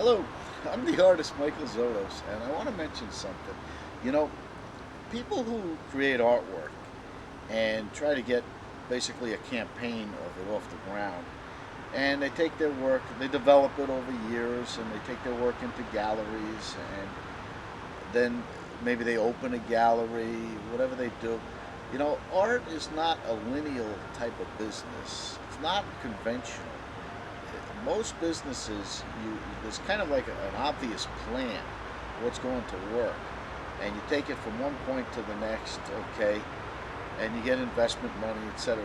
Hello, I'm the artist Michael Zotos, and I want to mention something. You know, people who create artwork and try to get basically a campaign of it off the ground, and they take their work, they develop it over years, and they take their work into galleries, and then maybe they open a gallery, whatever they do. Art is not a lineal type of business. It's not conventional. Most businesses, there's kind of like an obvious plan what's going to work, and you take it from one point to the next, okay, and you get investment money, etc.,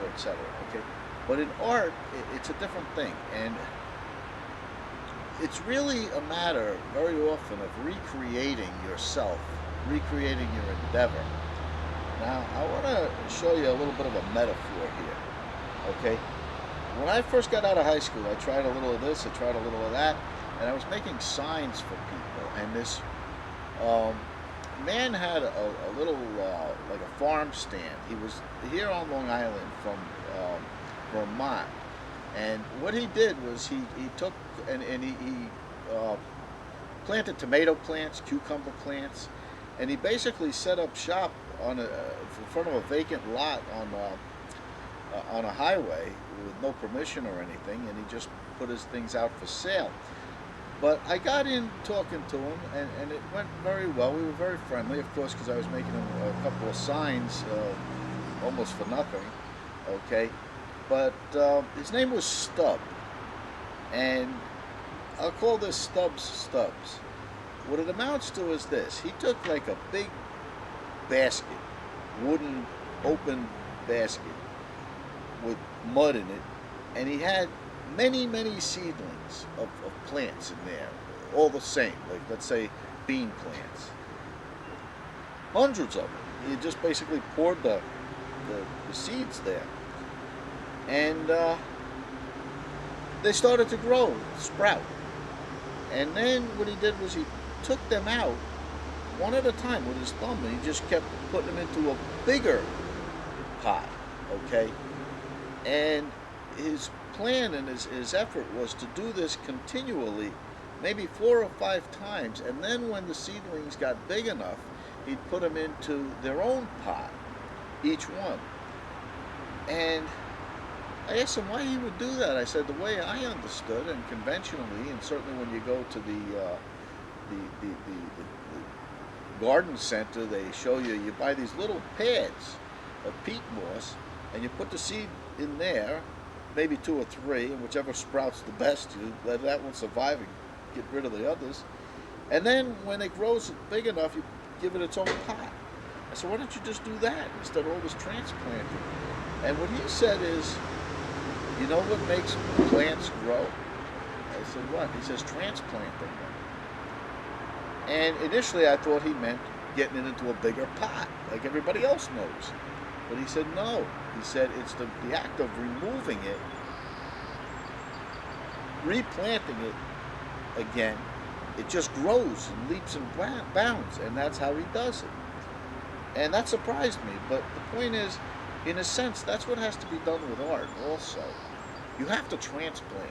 okay. But in art, it's a different thing, and it's really a matter very often of recreating yourself, recreating your endeavor. Now, I want to show you a little bit of a metaphor here, okay? When I first got out of high school, I tried a little of this, I tried a little of that, and I was making signs for people. And this um, man had a little, like a farm stand. He was here on Long Island from Vermont. And what he did was he took and he planted tomato plants, cucumber plants, and he basically set up shop in front of a vacant lot on a highway with no permission or anything, and he just put his things out for sale. But I got in talking to him, and it went very well. We were very friendly, of course, because I was making him a couple of signs almost for nothing, okay? But his name was Stub, and I'll call this Stubbs. What it amounts to is this. He took like a big basket, wooden open basket, with mud in it, and he had many seedlings of plants in there, all the same, like let's say bean plants, hundreds of them. He just basically poured the seeds there, and they started to grow, sprout. And then what he did was he took them out one at a time with his thumb, and he just kept putting them into a bigger pot, okay? And his plan and his effort was to do this continually, maybe 4 or 5 times, and then when the seedlings got big enough, he'd put them into their own pot, each one. And I asked him why he would do that. I said the way I understood, and conventionally, and certainly when you go to the garden center, they show you buy these little pads of peat moss, and you put the seed in there, maybe 2 or 3, and whichever sprouts the best, you let that one survive and get rid of the others. And then when it grows big enough, you give it its own pot. I said, why don't you just do that instead of always transplanting? And what he said is, you know what makes plants grow? I said, what? He says, transplanting them. And initially I thought he meant getting it into a bigger pot, like everybody else knows. But he said no. He said it's the act of removing it, replanting it again. It just grows and leaps and bounds, and that's how he does it. And that surprised me. But the point is, in a sense, that's what has to be done with art also. You have to transplant.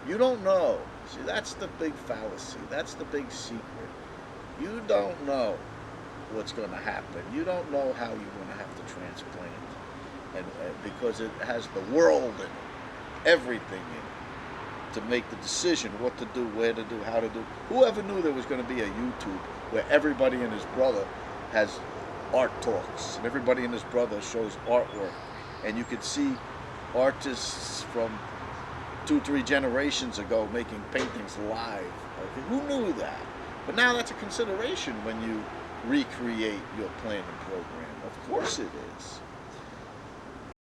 You don't know. See, that's the big fallacy. That's the big secret. You don't know what's going to happen. You don't know how you're going to have to transplant, and because it has the world in it, everything in it, to make the decision what to do, where to do, how to do. Whoever knew there was going to be a YouTube where everybody and his brother has art talks, and everybody and his brother shows artwork, and you could see artists from 2, 3 generations ago making paintings live. Okay? Who knew that? But now that's a consideration when you recreate your plan and program. Of course it is.